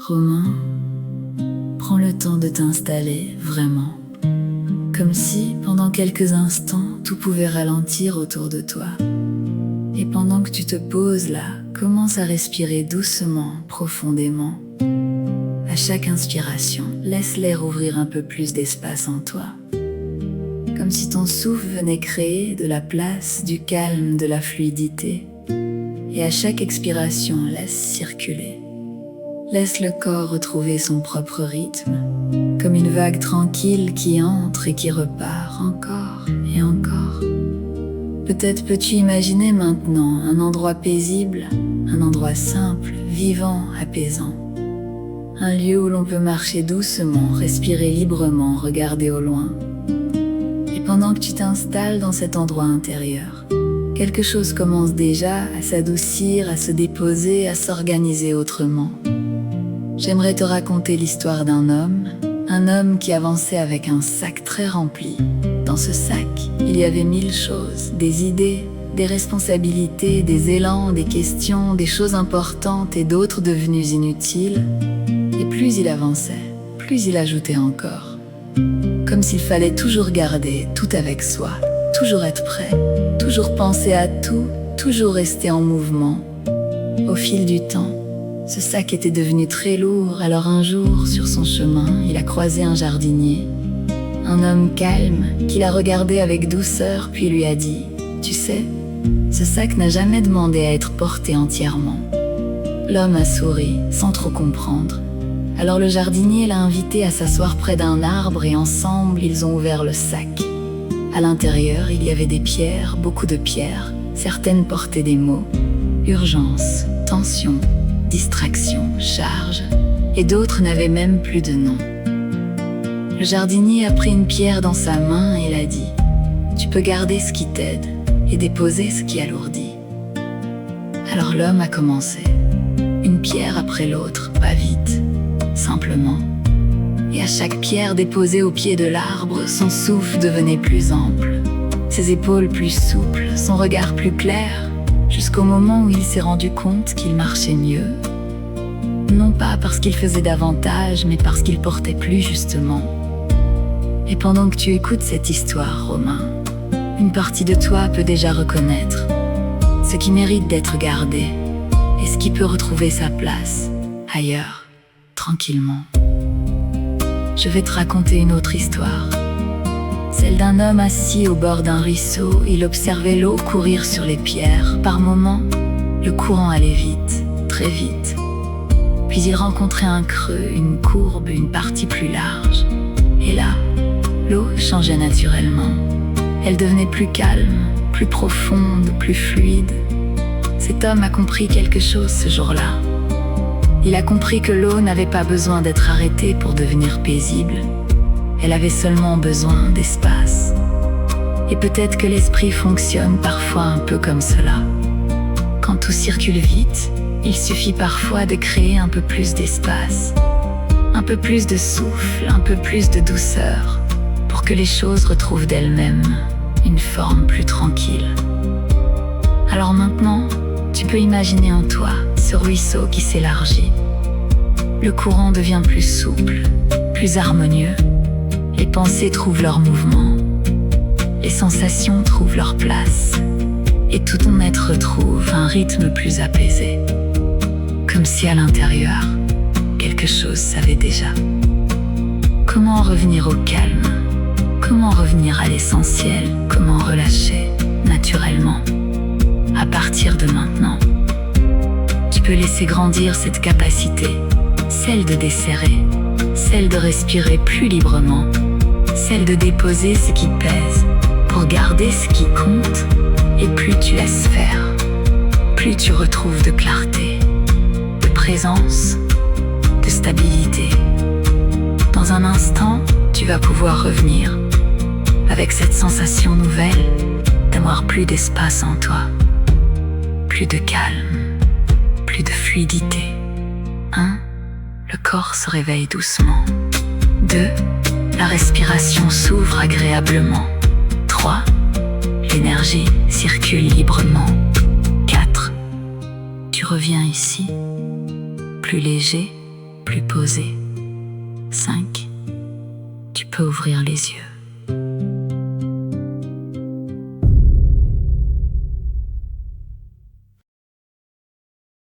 Romain, prends le temps de t'installer vraiment, comme si, pendant quelques instants, tout pouvait ralentir autour de toi. Et pendant que tu te poses là, commence à respirer doucement, profondément. À chaque inspiration, laisse l'air ouvrir un peu plus d'espace en toi. Comme si ton souffle venait créer de la place, du calme, de la fluidité. Et à chaque expiration, laisse circuler. Laisse le corps retrouver son propre rythme, comme une vague tranquille qui entre et qui repart encore et encore. Peut-être peux-tu imaginer maintenant un endroit paisible, un endroit simple, vivant, apaisant. Un lieu où l'on peut marcher doucement, respirer librement, regarder au loin. Et pendant que tu t'installes dans cet endroit intérieur, quelque chose commence déjà à s'adoucir, à se déposer, à s'organiser autrement. J'aimerais te raconter l'histoire d'un homme qui avançait avec un sac très rempli. Dans ce sac, il y avait 1000 choses, des idées, des responsabilités, des élans, des questions, des choses importantes et d'autres devenues inutiles. Et plus il avançait, plus il ajoutait encore. Comme s'il fallait toujours garder tout avec soi, toujours être prêt, toujours penser à tout, toujours rester en mouvement. Au fil du temps, ce sac était devenu très lourd, alors un jour, sur son chemin, il a croisé un jardinier. Un homme calme, qui l'a regardé avec douceur, puis lui a dit « Tu sais, ce sac n'a jamais demandé à être porté entièrement. » L'homme a souri, sans trop comprendre. Alors le jardinier l'a invité à s'asseoir près d'un arbre et ensemble, ils ont ouvert le sac. À l'intérieur, il y avait des pierres, beaucoup de pierres. Certaines portaient des mots « urgence »,« tension », distraction, charge, et d'autres n'avaient même plus de nom. Le jardinier a pris une pierre dans sa main et l'a dit « Tu peux garder ce qui t'aide et déposer ce qui alourdit. » Alors l'homme a commencé, une pierre après l'autre, pas vite, simplement. Et à chaque pierre déposée au pied de l'arbre, son souffle devenait plus ample, ses épaules plus souples, son regard plus clair, jusqu'au moment où il s'est rendu compte qu'il marchait mieux. Non pas parce qu'il faisait davantage, mais parce qu'il portait plus justement. Et pendant que tu écoutes cette histoire, Romain, une partie de toi peut déjà reconnaître ce qui mérite d'être gardé et ce qui peut retrouver sa place ailleurs, tranquillement. Je vais te raconter une autre histoire. Celle d'un homme assis au bord d'un ruisseau. Il observait l'eau courir sur les pierres. Par moments, le courant allait vite, très vite. Puis il rencontrait un creux, une courbe, une partie plus large. Et là, l'eau changeait naturellement. Elle devenait plus calme, plus profonde, plus fluide. Cet homme a compris quelque chose ce jour-là. Il a compris que l'eau n'avait pas besoin d'être arrêtée pour devenir paisible. Elle avait seulement besoin d'espace. Et peut-être que l'esprit fonctionne parfois un peu comme cela. Quand tout circule vite, il suffit parfois de créer un peu plus d'espace, un peu plus de souffle, un peu plus de douceur, pour que les choses retrouvent d'elles-mêmes une forme plus tranquille. Alors maintenant, tu peux imaginer en toi ce ruisseau qui s'élargit. Le courant devient plus souple, plus harmonieux. Les pensées trouvent leur mouvement, les sensations trouvent leur place, et tout ton être retrouve un rythme plus apaisé, comme si à l'intérieur, quelque chose savait déjà. Comment revenir au calme? Comment revenir à l'essentiel? Comment relâcher naturellement? À partir de maintenant, tu peux laisser grandir cette capacité, celle de desserrer, celle de respirer plus librement, celle de déposer ce qui pèse pour garder ce qui compte. Et plus tu laisses faire, plus tu retrouves de clarté, de présence, de stabilité. Dans un instant, tu vas pouvoir revenir avec cette sensation nouvelle d'avoir plus d'espace en toi, plus de calme, plus de fluidité. 1. Le corps se réveille doucement. 2. La respiration s'ouvre agréablement. 3. L'énergie circule librement. 4. Tu reviens ici, plus léger, plus posé. 5. Tu peux ouvrir les yeux.